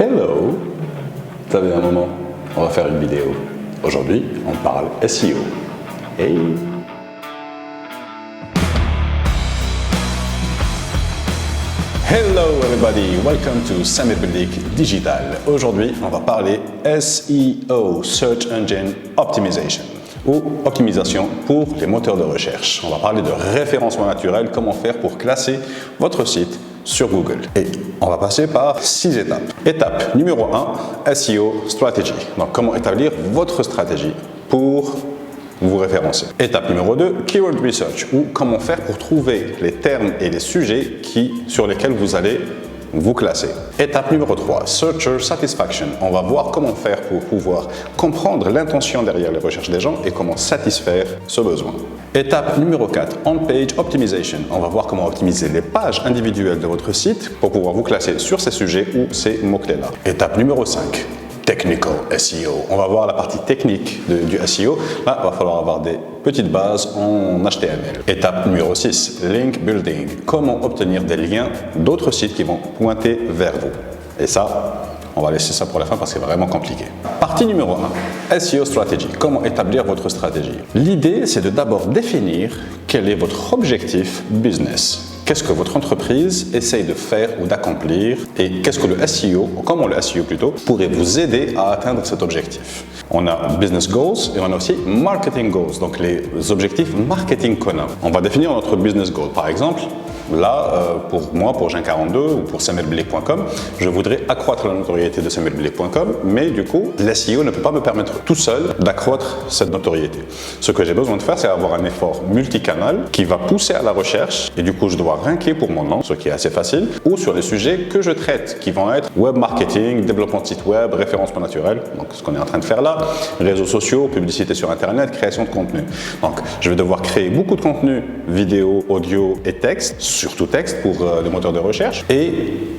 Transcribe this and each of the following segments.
Hello! Vous avez un moment? On va faire une vidéo. Aujourd'hui, on parle SEO. Hey! Hello everybody, welcome to Samir Bildik Digital. Aujourd'hui, on va parler SEO, Search Engine Optimization, ou optimisation pour les moteurs de recherche. On va parler de référencement naturel, comment faire pour classer votre site sur Google. Et on va passer par 6 étapes. Étape numéro 1, SEO Strategy. Donc, comment établir votre stratégie pour vous référencer. Étape numéro 2, Keyword Research, ou comment faire pour trouver les termes et les sujets sur lesquels vous allez vous classer. Étape numéro 3, Searcher Satisfaction. On va voir comment faire pour pouvoir comprendre l'intention derrière les recherches des gens et comment satisfaire ce besoin. Étape numéro 4, On-Page Optimization. On va voir comment optimiser les pages individuelles de votre site pour pouvoir vous classer sur ces sujets ou ces mots-clés-là. Étape numéro 5, Technical SEO. On va voir la partie technique du SEO. Là, il va falloir avoir des petites bases en HTML. Étape numéro 6, Link Building. Comment obtenir des liens d'autres sites qui vont pointer vers vous. Et ça, on va laisser ça pour la fin parce que c'est vraiment compliqué. Partie numéro 1, SEO Strategy. Comment établir votre stratégie? L'idée, c'est de d'abord définir quel est votre objectif business. Qu'est-ce que votre entreprise essaye de faire ou d'accomplir et qu'est-ce que le SEO, ou comment le SEO plutôt, pourrait vous aider à atteindre cet objectif. On a Business Goals et on a aussi Marketing Goals, donc les objectifs marketing qu'on a. On va définir notre Business Goal. Par exemple, là, pour moi, pour Jean42 ou pour samirbildik.com, je voudrais accroître la notoriété de samirbildik.com, mais du coup, l'SEO ne peut pas me permettre tout seul d'accroître cette notoriété. Ce que j'ai besoin de faire, c'est avoir un effort multicanal qui va pousser à la recherche et du coup, je dois ranker pour mon nom, ce qui est assez facile, ou sur les sujets que je traite, qui vont être web marketing, développement de site web, référencement naturel, donc ce qu'on est en train de faire là, réseaux sociaux, publicité sur Internet, création de contenu. Donc, je vais devoir créer beaucoup de contenu, vidéo, audio et texte, surtout texte pour les moteurs de recherche, et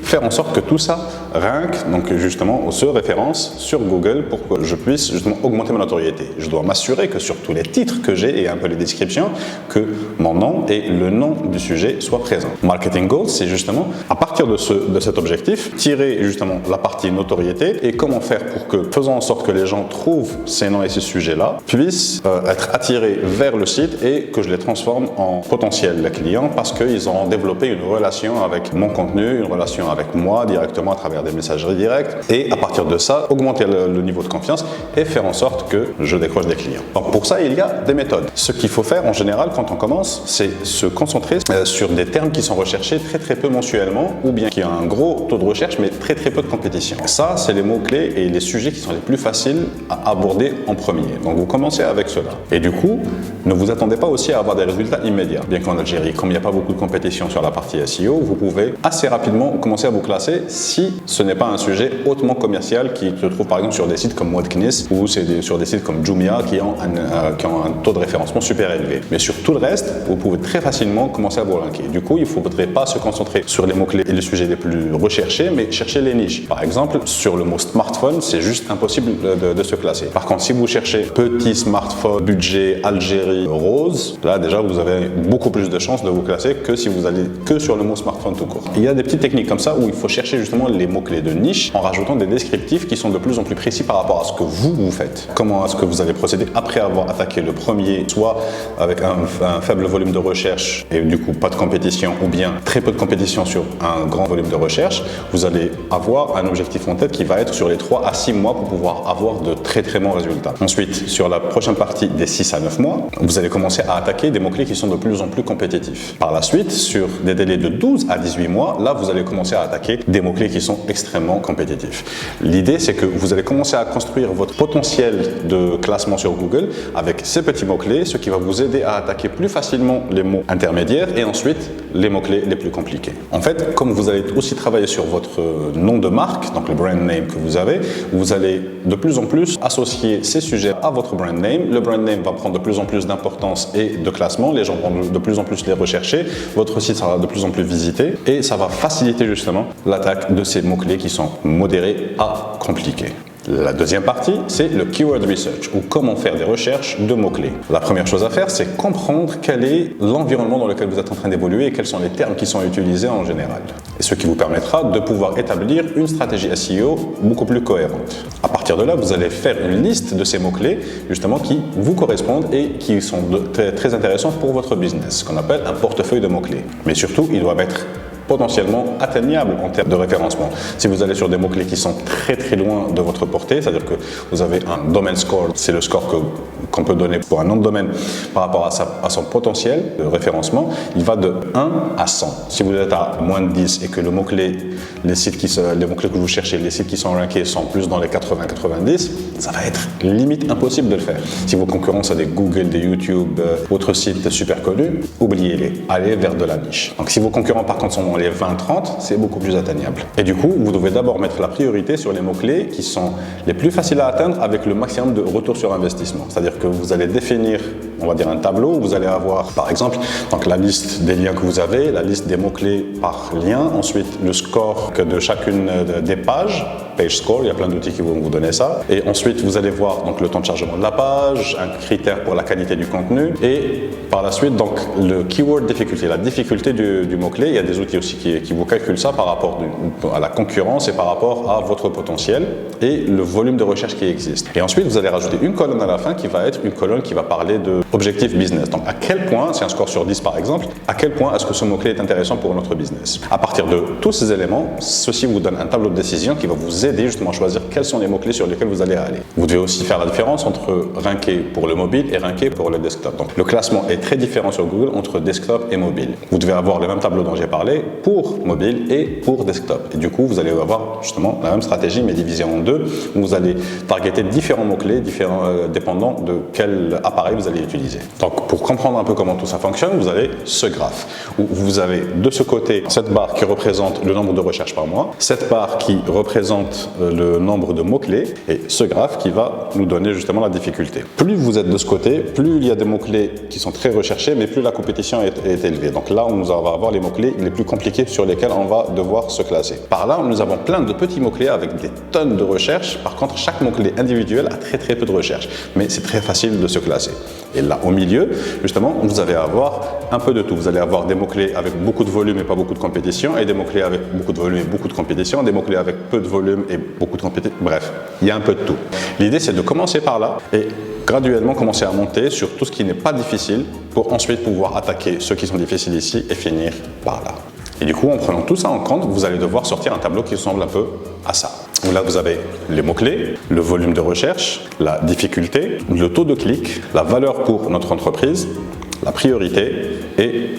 faire en sorte que tout ça rank, donc justement, se référence sur Google pour que je puisse justement augmenter ma notoriété. Je dois m'assurer que sur tous les titres que j'ai et un peu les descriptions, que mon nom et le nom du sujet soient présents. Marketing Goals, c'est justement, à partir de cet objectif, tirer justement la partie notoriété et comment faire pour que, faisant en sorte que les gens trouvent ces noms et ces sujets-là, puissent être attirés vers le site et que je les transforme en potentiels clients parce qu'ils auront développé une relation avec mon contenu, une relation avec moi directement à travers des messageries directes et à partir de ça, augmenter le niveau de confiance et faire en sorte que je décroche des clients. Donc pour ça, il y a des méthodes. Ce qu'il faut faire en général quand on commence, c'est se concentrer sur des termes qui sont recherchés très peu mensuellement ou bien qui ont un gros taux de recherche mais très peu de compétition. Ça, c'est les mots-clés et les sujets qui sont les plus faciles à aborder en premier. Donc vous commencez avec cela. Et du coup, ne vous attendez pas aussi à avoir des résultats immédiats. Bien qu'en Algérie, comme il n'y a pas beaucoup de compétition sur la partie SEO, vous pouvez assez rapidement commencer à vous classer si ce n'est pas un sujet hautement commercial qui se trouve par exemple sur des sites comme Wordkniss ou sur des sites comme Jumia qui ont un taux de référencement super élevé. Mais sur tout le reste, vous pouvez très facilement commencer à vous ranker. Du coup, il ne faudrait pas se concentrer sur les mots-clés et les sujets les plus recherchés, mais chercher les niches. Par exemple, sur le mot smartphone, c'est juste impossible de se classer. Par contre, si vous cherchez petit smartphone, budget, Algérie, rose, là déjà vous avez beaucoup plus de chances de vous classer que si vous allez que sur le mot smartphone tout court. Il y a des petites techniques comme ça où il faut chercher justement les mots-clés de niche en rajoutant des descriptifs qui sont de plus en plus précis par rapport à ce que vous faites. Comment est-ce que vous allez procéder après avoir attaqué le premier, soit avec un faible volume de recherche et du coup pas de compétition ou bien très peu de compétition sur un grand volume de recherche, vous allez avoir un objectif en tête qui va être sur les 3 à 6 mois pour pouvoir avoir de très bons résultats. Ensuite, sur la prochaine partie des 6 à 9 mois, vous allez commencer à attaquer des mots-clés qui sont de plus en plus compétitifs. Par la suite, sur des délais de 12 à 18 mois, là, vous allez commencer à attaquer des mots-clés qui sont extrêmement compétitifs. L'idée, c'est que vous allez commencer à construire votre potentiel de classement sur Google avec ces petits mots-clés, ce qui va vous aider à attaquer plus facilement les mots intermédiaires et ensuite les mots-clés les plus compliqués. En fait, comme vous allez aussi travailler sur votre nom de marque, donc le brand name que vous avez, vous allez de plus en plus associer ces sujets à votre brand name. Le brand name va prendre de plus en plus d'importance et de classement. Les gens vont de plus en plus les rechercher. Votre site sera de plus en plus visité et ça va faciliter justement l'attaque de ces mots-clés qui sont modérés à compliqués. La deuxième partie, c'est le Keyword Research, ou comment faire des recherches de mots-clés. La première chose à faire, c'est comprendre quel est l'environnement dans lequel vous êtes en train d'évoluer et quels sont les termes qui sont utilisés en général. Et ce qui vous permettra de pouvoir établir une stratégie SEO beaucoup plus cohérente. À partir de là, vous allez faire une liste de ces mots-clés, justement, qui vous correspondent et qui sont très intéressants pour votre business, ce qu'on appelle un portefeuille de mots-clés. Mais surtout, ils doivent être potentiellement atteignable en termes de référencement. Si vous allez sur des mots-clés qui sont très loin de votre portée, c'est-à-dire que vous avez un domain score, c'est le score qu'on peut donner pour un nom de domaine par rapport à son potentiel de référencement, il va de 1 à 100. Si vous êtes à moins de 10 et que le mot-clé, les mots-clés que vous cherchez, les sites qui sont rankés sont plus dans les 80-90, ça va être limite impossible de le faire. Si vos concurrents sont des Google, des YouTube, autres sites super connus, oubliez-les, allez vers de la niche. Donc si vos concurrents par contre sont dans les 20-30, c'est beaucoup plus atteignable. Et du coup, vous devez d'abord mettre la priorité sur les mots-clés qui sont les plus faciles à atteindre avec le maximum de retour sur investissement. C'est-à-dire que vous allez définir, on va dire, un tableau où vous allez avoir, par exemple, donc la liste des liens que vous avez, la liste des mots-clés par lien, ensuite le score de chacune des pages, page score, il y a plein d'outils qui vont vous donner ça. Et ensuite, vous allez voir donc le temps de chargement de la page, un critère pour la qualité du contenu et par la suite, donc le keyword difficulté, la difficulté du mot-clé. Il y a des outils aussi qui vous calculent ça par rapport à la concurrence et par rapport à votre potentiel et le volume de recherche qui existe. Et ensuite, vous allez rajouter une colonne à la fin qui va être une colonne qui va parler de objectif business. Donc, à quel point, c'est un score sur 10 par exemple, à quel point est-ce que ce mot-clé est intéressant pour notre business? À partir de tous ces éléments, ceci vous donne un tableau de décision qui va vous aider justement à choisir quels sont les mots-clés sur lesquels vous allez aller. Vous devez aussi faire la différence entre ranker pour le mobile et ranker pour le desktop. Donc, le classement est très différent sur Google entre desktop et mobile. Vous devez avoir le même tableau dont j'ai parlé pour mobile et pour desktop. Et du coup, vous allez avoir justement la même stratégie mais divisée en deux, où vous allez targeter différents mots-clés, dépendant de quel appareil vous allez utiliser. Donc, pour comprendre un peu comment tout ça fonctionne, vous avez ce graphe où vous avez de ce côté cette barre qui représente le nombre de recherches par mois, cette barre qui représente le nombre de mots-clés et ce graphe qui va nous donner justement la difficulté. Plus vous êtes de ce côté, plus il y a des mots-clés qui sont très recherchés, mais plus la compétition est élevée. Donc là, on va avoir les mots-clés les plus compliqués sur lesquels on va devoir se classer. Par là, nous avons plein de petits mots-clés avec des tonnes de recherches. Par contre, chaque mot-clé individuel a très peu de recherches, mais c'est très facile de se classer. Et là, au milieu, justement, vous allez avoir un peu de tout. Vous allez avoir des mots-clés avec beaucoup de volume et pas beaucoup de compétition, et des mots-clés avec beaucoup de volume et beaucoup de compétition, des mots-clés avec peu de volume et beaucoup de compétition. Bref, il y a un peu de tout. L'idée, c'est de commencer par là et graduellement commencer à monter sur tout ce qui n'est pas difficile pour ensuite pouvoir attaquer ceux qui sont difficiles ici et finir par là. Et du coup, en prenant tout ça en compte, vous allez devoir sortir un tableau qui ressemble un peu à ça. Où là, vous avez les mots-clés, le volume de recherche, la difficulté, le taux de clic, la valeur pour notre entreprise, la priorité et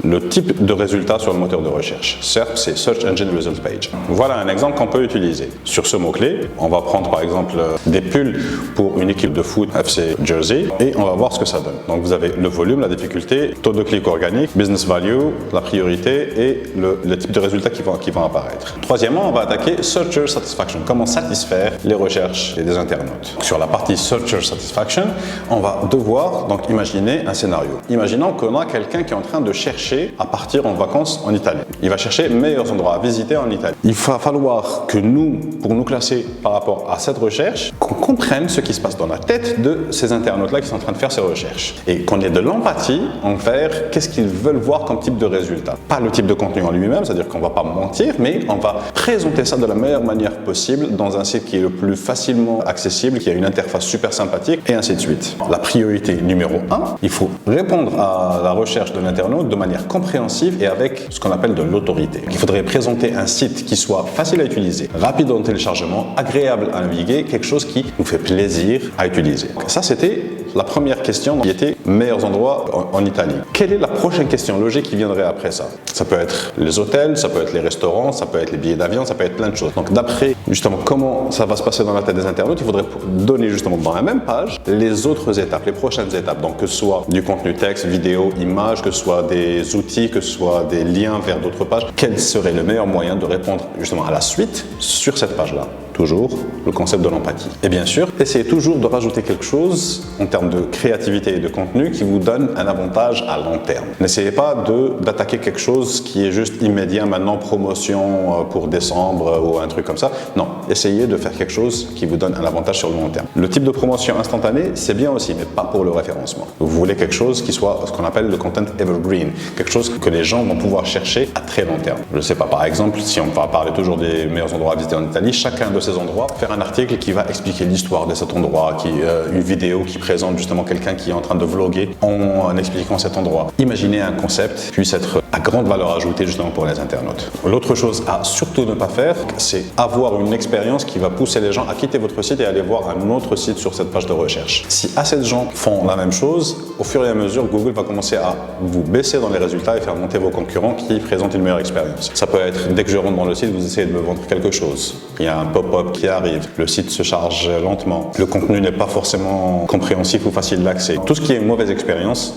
le type de résultat sur le moteur de recherche. SERP, c'est Search Engine Result Page. Voilà un exemple qu'on peut utiliser. Sur ce mot-clé, on va prendre par exemple des pulls pour une équipe de foot FC Jersey et on va voir ce que ça donne. Donc vous avez le volume, la difficulté, taux de clic organique, business value, la priorité et le type de résultat qui vont apparaître. Troisièmement, on va attaquer Searcher Satisfaction. Comment satisfaire les recherches des internautes. Sur la partie Searcher Satisfaction, on va devoir donc imaginer un scénario. Imaginons qu'on a quelqu'un qui est en train de chercher à partir en vacances en Italie. Il va chercher meilleurs endroits à visiter en Italie. Il va falloir que nous, pour nous classer par rapport à cette recherche, qu'on comprenne ce qui se passe dans la tête de ces internautes-là qui sont en train de faire ces recherches. Et qu'on ait de l'empathie envers qu'est-ce qu'ils veulent voir comme type de résultat. Pas le type de contenu en lui-même, c'est-à-dire qu'on ne va pas mentir, mais on va présenter ça de la meilleure manière possible dans un site qui est le plus facilement accessible, qui a une interface super sympathique, et ainsi de suite. La priorité numéro 1, il faut répondre à la recherche de l'internaute de manière compréhensive et avec ce qu'on appelle de l'autorité. Il faudrait présenter un site qui soit facile à utiliser, rapide en téléchargement, agréable à naviguer, quelque chose qui nous fait plaisir à utiliser. Ça, c'était la première question qui était meilleurs endroits en Italie. Quelle est la prochaine question logique qui viendrait après ça? Ça peut être les hôtels, ça peut être les restaurants, ça peut être les billets d'avion, ça peut être plein de choses. Donc d'après justement comment ça va se passer dans la tête des internautes, il faudrait donner justement dans la même page les autres étapes, les prochaines étapes. Donc que ce soit du contenu texte, vidéo, image, que ce soit des outils, que ce soit des liens vers d'autres pages, quel serait le meilleur moyen de répondre justement à la suite sur cette page-là? toujours le concept de l'empathie. Et bien sûr, essayez toujours de rajouter quelque chose en termes de créativité et de contenu qui vous donne un avantage à long terme. N'essayez pas d'attaquer quelque chose qui est juste immédiat maintenant, promotion pour décembre ou un truc comme ça. Non, essayez de faire quelque chose qui vous donne un avantage sur le long terme. Le type de promotion instantanée, c'est bien aussi, mais pas pour le référencement. Vous voulez quelque chose qui soit ce qu'on appelle le content evergreen, quelque chose que les gens vont pouvoir chercher à très long terme. Je ne sais pas, par exemple, si on va parler toujours des meilleurs endroits à visiter en Italie, chacun de ces endroits, faire un article qui va expliquer l'histoire de cet endroit, une vidéo qui présente justement quelqu'un qui est en train de vlogger en expliquant cet endroit. Imaginez un concept puisse être à grande valeur ajoutée justement pour les internautes. L'autre chose à surtout ne pas faire, c'est avoir une expérience qui va pousser les gens à quitter votre site et aller voir un autre site sur cette page de recherche. Si assez de gens font la même chose, au fur et à mesure, Google va commencer à vous baisser dans les résultats et faire monter vos concurrents qui présentent une meilleure expérience. Ça peut être, dès que je rentre dans le site, vous essayez de me vendre quelque chose. Il y a un pop-up qui arrive, le site se charge lentement, le contenu n'est pas forcément compréhensif ou facile d'accès. Tout ce qui est une mauvaise expérience,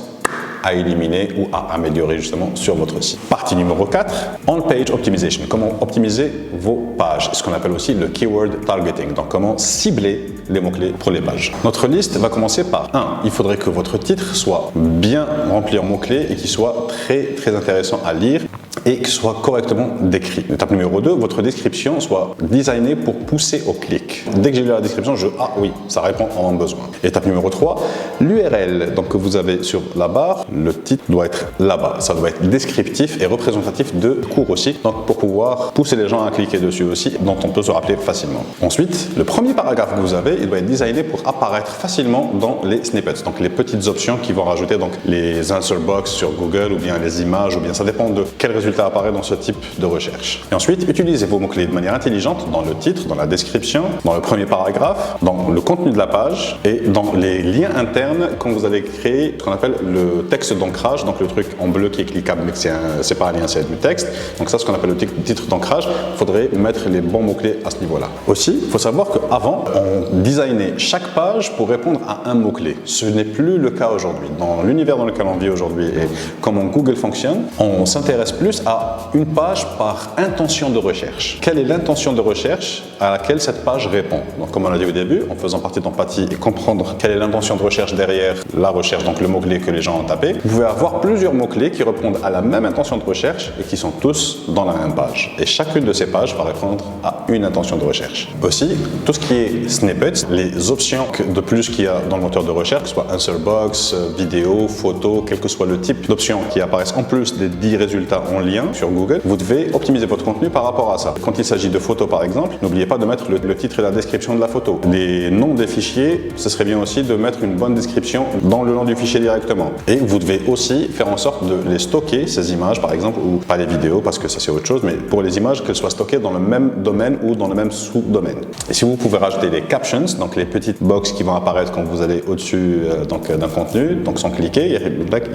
à éliminer ou à améliorer justement sur votre site. Partie numéro 4, on-page optimization. Comment optimiser vos pages, ce qu'on appelle aussi le keyword targeting. Donc comment cibler les mots-clés pour les pages. Notre liste va commencer par 1. Il faudrait que votre titre soit bien rempli en mots-clés et qu'il soit très intéressant à lire et qu'il soit correctement décrit. Étape numéro 2, votre description soit designée pour pousser au clic. Dès que j'ai lu la description, ah oui, ça répond à mon besoin. Étape numéro 3, l'URL que vous avez sur la barre, le titre doit être là-bas. Ça doit être descriptif et représentatif de cours aussi, donc pour pouvoir pousser les gens à cliquer dessus aussi, dont on peut se rappeler facilement. Ensuite, le premier paragraphe que vous avez, il doit être designé pour apparaître facilement dans les snippets, donc les petites options qui vont rajouter donc les answer box sur Google ou bien les images, ou bien ça dépend de quel résultat apparaît dans ce type de recherche. Et ensuite, utilisez vos mots-clés de manière intelligente dans le titre, dans la description, dans le premier paragraphe, dans le contenu de la page et dans les liens internes quand vous allez créer ce qu'on appelle le texte d'ancrage, donc le truc en bleu qui est cliquable mais c'est pas un lien, c'est du texte. Donc ça, ce qu'on appelle le titre d'ancrage, il faudrait mettre les bons mots-clés à ce niveau-là. Aussi, il faut savoir qu'avant, on designait chaque page pour répondre à un mot-clé. Ce n'est plus le cas aujourd'hui. Dans l'univers dans lequel on vit aujourd'hui et comment Google fonctionne, on s'intéresse plus à une page par intention de recherche. Quelle est l'intention de recherche à laquelle cette page répond? Donc comme on l'a dit au début, en faisant partie d'empathie et comprendre quelle est l'intention de recherche derrière la recherche, donc le mot-clé que les gens ont tapé, vous pouvez avoir plusieurs mots-clés qui répondent à la même intention de recherche et qui sont tous dans la même page. Et chacune de ces pages va répondre à une intention de recherche. Aussi, tout ce qui est snippets, les options de plus qu'il y a dans le moteur de recherche, que ce soit answer box, vidéo, photo, quel que soit le type d'options qui apparaissent en plus des 10 résultats en lien sur Google, vous devez optimiser votre contenu par rapport à ça. Quand il s'agit de photos par exemple, n'oubliez pas de mettre le titre et la description de la photo. Les noms des fichiers, ce serait bien aussi de mettre une bonne description dans le nom du fichier directement. Et vous devez aussi faire en sorte de les stocker, ces images par exemple, ou pas les vidéos parce que ça c'est autre chose, mais pour les images qu'elles soient stockées dans le même domaine ou dans le même sous-domaine. Et si vous pouvez rajouter les captions, donc les petites boxes qui vont apparaître quand vous allez au-dessus d'un contenu, donc sans cliquer, il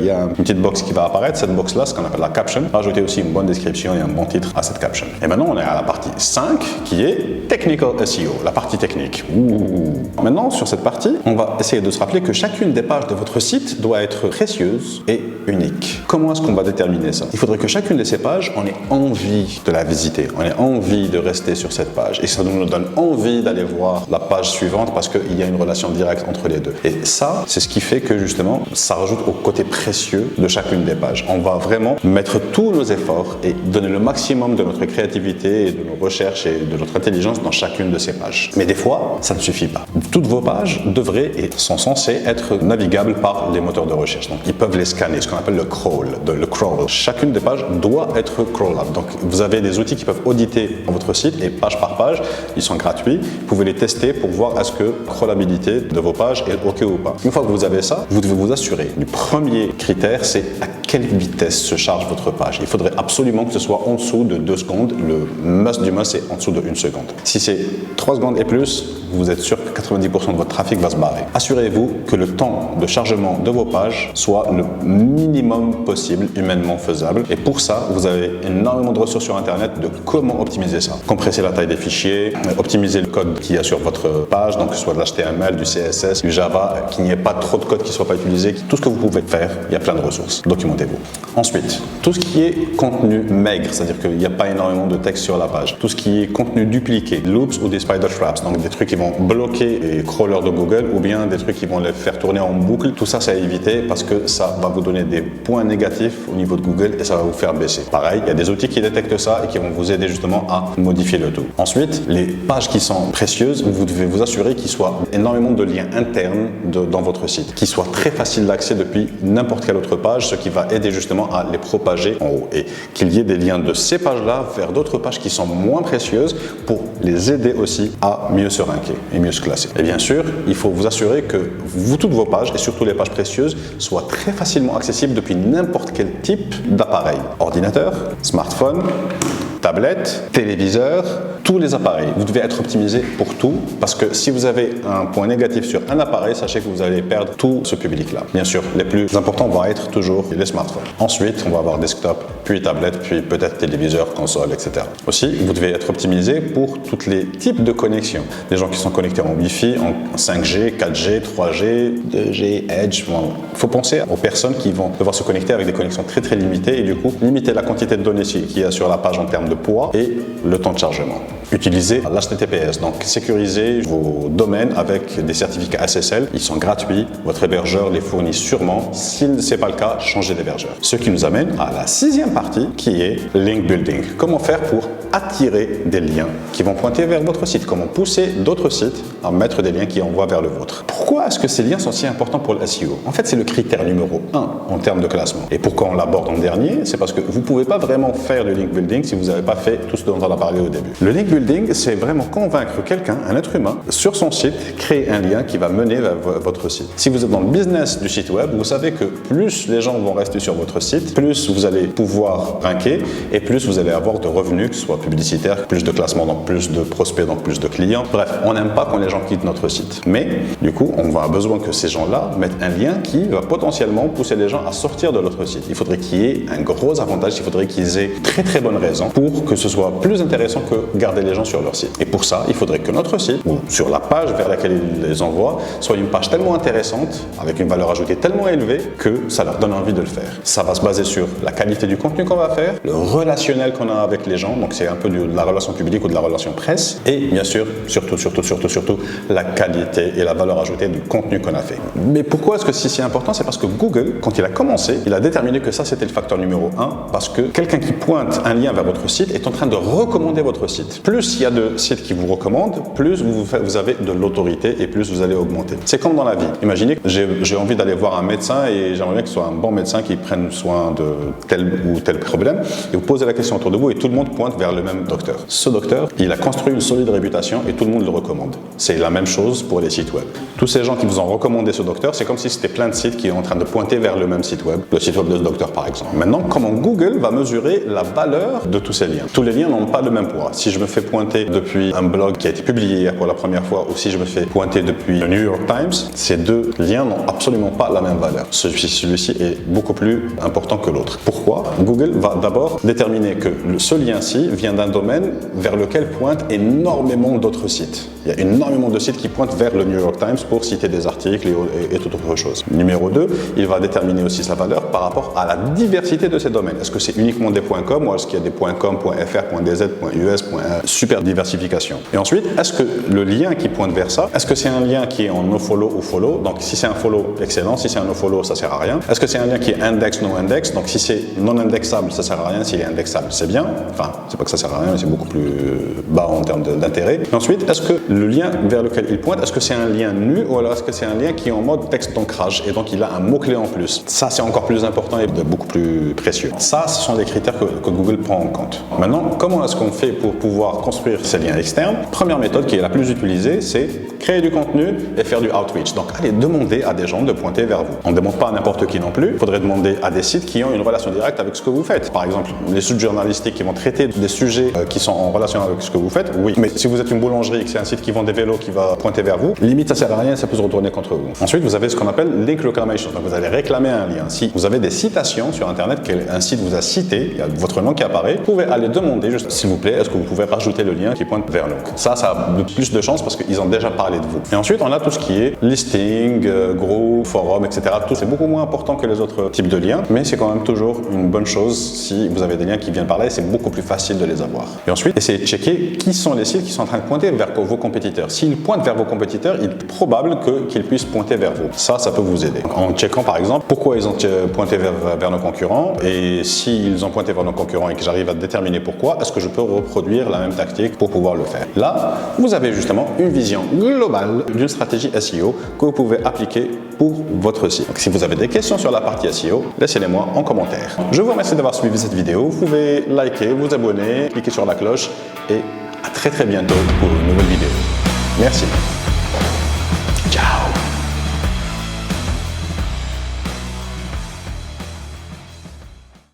y a une petite box qui va apparaître, cette box-là, ce qu'on appelle la caption. Rajoutez aussi une bonne description et un bon titre à cette caption. Et maintenant on est à la partie 5 qui est Technical SEO, la partie technique. Maintenant sur cette partie, on va essayer de se rappeler que chacune des pages de votre site doit être précieuse et unique. Comment est-ce qu'on va déterminer ça? Il faudrait que chacune de ces pages, on ait envie de la visiter, on ait envie de rester sur cette page et ça nous donne envie d'aller voir la page suivante parce qu'il y a une relation directe entre les deux. Et ça, c'est ce qui fait que justement, ça rajoute au côté précieux de chacune des pages. On va vraiment mettre tous nos efforts et donner le maximum de notre créativité et de nos recherches et de notre intelligence dans chacune de ces pages. Mais des fois, ça ne suffit pas. Toutes vos pages devraient et sont censées être navigables par les moteurs de recherche. Donc, ils peuvent les scanner, ce qu'on appelle le crawl. Chacune des pages doit être crawlable. Donc, vous avez des outils qui peuvent auditer votre site et page par page, ils sont gratuits. Vous pouvez les tester pour voir est-ce que la crawlabilité de vos pages est OK ou pas. Une fois que vous avez ça, vous devez vous assurer du premier critère, c'est à quelle vitesse se charge votre page. Il faudrait absolument que ce soit en dessous de 2 secondes. Le must du must, c'est en dessous de 1 seconde. Si c'est 3 secondes et plus, vous êtes sûr que 90% de votre trafic va se barrer. Assurez-vous que le temps de chargement de vos pages soit le minimum possible, humainement faisable. Et pour ça, vous avez énormément de ressources sur Internet de comment optimiser ça. Compresser la taille des fichiers, optimiser le code qu'il y a sur votre page, donc que ce soit de l'HTML, du CSS, du Java, qu'il n'y ait pas trop de code qui ne soit pas utilisé. Tout ce que vous pouvez faire, il y a plein de ressources. Documentez-vous. Ensuite, tout ce qui qui est contenu maigre, c'est-à-dire qu'il n'y a pas énormément de texte sur la page. Tout ce qui est contenu dupliqué, loops ou des spider traps, donc des trucs qui vont bloquer les crawlers de Google ou bien des trucs qui vont les faire tourner en boucle. Tout ça, c'est à éviter parce que ça va vous donner des points négatifs au niveau de Google et ça va vous faire baisser. Pareil, il y a des outils qui détectent ça et qui vont vous aider justement à modifier le tout. Ensuite, les pages qui sont précieuses, vous devez vous assurer qu'il soit énormément de liens internes dans votre site, qui soient très faciles d'accès depuis n'importe quelle autre page, ce qui va aider justement à les propager en haut et qu'il y ait des liens de ces pages-là vers d'autres pages qui sont moins précieuses pour les aider aussi à mieux se ranker et mieux se classer. Et bien sûr, il faut vous assurer que toutes vos pages et surtout les pages précieuses soient très facilement accessibles depuis n'importe quel type d'appareil. Ordinateur, smartphone, tablette, téléviseur, tous les appareils. Vous devez être optimisé pour tout parce que si vous avez un point négatif sur un appareil, sachez que vous allez perdre tout ce public-là. Bien sûr, les plus importants vont être toujours les smartphones. Ensuite, on va avoir desktop, puis tablette, puis peut-être téléviseur, console, etc. Aussi, vous devez être optimisé pour tous les types de connexions. Les gens qui sont connectés en Wi-Fi, en 5G, 4G, 3G, 2G, Edge. Bon, il faut penser aux personnes qui vont devoir se connecter avec des connexions très très limitées et du coup, limiter la quantité de données qu'il y a sur la page en termes de poids et le temps de chargement. Utilisez l'HTTPS, donc sécurisez vos domaines avec des certificats SSL. Ils sont gratuits, votre hébergeur les fournit sûrement. Si ce n'est pas le cas, changez d'hébergeur. Ce qui nous amène à la sixième partie qui est link building. Comment faire pour attirer des liens qui vont pointer vers votre site? Comment pousser d'autres sites à mettre des liens qui envoient vers le vôtre? Pourquoi est-ce que ces liens sont si importants pour le SEO? En fait, c'est le critère numéro 1 en termes de classement. Et pourquoi on l'aborde en dernier? C'est parce que vous ne pouvez pas vraiment faire du link building si vous n'avez pas fait tout ce dont on a parlé au début. Le link building, c'est vraiment convaincre quelqu'un, un être humain, sur son site, créer un lien qui va mener vers votre site. Si vous êtes dans le business du site web, vous savez que plus les gens vont rester sur votre site, plus vous allez pouvoir ranker et plus vous allez avoir de revenus, que ce soit publicitaires, plus de classements, donc plus de prospects, donc plus de clients. Bref, on n'aime pas quand les gens quittent notre site. Mais du coup, on va avoir besoin que ces gens-là mettent un lien qui va potentiellement pousser les gens à sortir de notre site. Il faudrait qu'il y ait un gros avantage, il faudrait qu'ils aient très très bonnes raisons pour que ce soit plus intéressant que garder les gens sur leur site. Et pour ça, il faudrait que notre site, ou sur la page vers laquelle ils les envoient, soit une page tellement intéressante, avec une valeur ajoutée tellement élevée, que ça leur donne envie de le faire. Ça va se baser sur la qualité du contenu qu'on va faire, le relationnel qu'on a avec les gens, donc c'est un peu de la relation publique ou de la relation presse, et bien sûr, surtout, la qualité et la valeur ajoutée du contenu qu'on a fait. Mais pourquoi est-ce que c'est si important? C'est parce que Google, quand il a commencé, il a déterminé que ça c'était le facteur numéro 1, parce que quelqu'un qui pointe un lien vers votre site est en train de recommander votre site. Plus il y a de sites qui vous recommandent, plus vous avez de l'autorité et plus vous allez augmenter. C'est comme dans la vie. Imaginez que j'ai envie d'aller voir un médecin et j'aimerais bien que ce soit un bon médecin qui prenne soin de tel ou tel problème. Et vous posez la question autour de vous et tout le monde pointe vers le même docteur. Ce docteur, il a construit une solide réputation et tout le monde le recommande. C'est la même chose pour les sites web. Tous ces gens qui vous ont recommandé ce docteur, c'est comme si c'était plein de sites qui sont en train de pointer vers le même site web, le site web de ce docteur par exemple. Maintenant, comment Google va mesurer la valeur de tous ces liens? Tous les liens n'ont pas le même poids. Si je me fais pointer depuis un blog qui a été publié hier pour la première fois ou si je me fais pointer depuis le New York Times, ces deux liens n'ont absolument pas la même valeur. Celui-ci est beaucoup plus important que l'autre. Pourquoi? Google va d'abord déterminer que ce lien-ci vient d'un domaine vers lequel pointent énormément d'autres sites. Il y a énormément de sites qui pointent vers le New York Times pour citer des articles et toute autre chose. Numéro 2, il va déterminer aussi sa valeur par rapport à la diversité de ces domaines. Est-ce que c'est uniquement des .com ou est-ce qu'il y a des .com, .fr, .dz, .us, super diversification. Et ensuite, est-ce que le lien qui pointe vers ça, est-ce que c'est un lien qui est en nofollow ou follow? Donc si c'est un follow, excellent. Si c'est un nofollow, ça sert à rien. Est-ce que c'est un lien qui est index, non index? Donc si c'est non indexable, ça sert à rien. S'il est indexable, c'est bien. Enfin, c'est pas que ça sert à rien, mais c'est beaucoup plus bas en termes d'intérêt. Et ensuite, est-ce que le lien vers lequel il pointe, est-ce que c'est un lien nu ou alors est-ce que c'est un lien qui est en mode texte d'ancrage et donc il a un mot-clé en plus? Ça, c'est encore plus important et beaucoup plus précieux. Ça, ce sont des critères que Google prend en compte. Maintenant, comment est-ce qu'on fait pour pouvoir construire ces liens externes? Première méthode qui est la plus utilisée, c'est créer du contenu et faire du outreach. Donc, allez demander à des gens de pointer vers vous. On ne demande pas à n'importe qui non plus. Il faudrait demander à des sites qui ont une relation directe avec ce que vous faites. Par exemple, les sites journalistiques qui vont traiter des sujets qui sont en relation avec ce que vous faites, oui. Mais si vous êtes une boulangerie et que c'est un site qui vend des vélos qui va pointer vers vous, limite ça sert à rien, ça peut se retourner contre vous. Ensuite, vous avez ce qu'on appelle link reclamation. Donc vous allez réclamer un lien. Si vous avez des citations sur Internet, qu'un site vous a cité, il y a votre nom qui apparaît, vous pouvez aller demander, s'il vous plaît, est-ce que vous pouvez rajouter le lien qui pointe vers nous. Ça a plus de chances parce qu'ils ont déjà parlé de vous. Et ensuite, on a tout ce qui est listing, groupe, forum, etc. Tout c'est beaucoup moins important que les autres types de liens, mais c'est quand même toujours une bonne chose si vous avez des liens qui viennent par là et c'est beaucoup plus facile de les avoir. Et ensuite, essayez de checker qui sont les sites qui sont en train de pointer vers vos compétiteurs. S'ils pointent vers vos compétiteurs, il est probable qu'ils puissent pointer vers vous. Ça peut vous aider. En checkant par exemple pourquoi ils ont pointé vers nos concurrents et s'ils ont pointé vers nos concurrents et que j'arrive à déterminer pourquoi, est-ce que je peux reproduire la même tactique pour pouvoir le faire. Là, vous avez justement une vision globale d'une stratégie SEO que vous pouvez appliquer pour votre site. Donc, si vous avez des questions sur la partie SEO, laissez-les-moi en commentaire. Je vous remercie d'avoir suivi cette vidéo. Vous pouvez liker, vous abonner, cliquer sur la cloche et à très bientôt pour une nouvelle vidéo. Merci.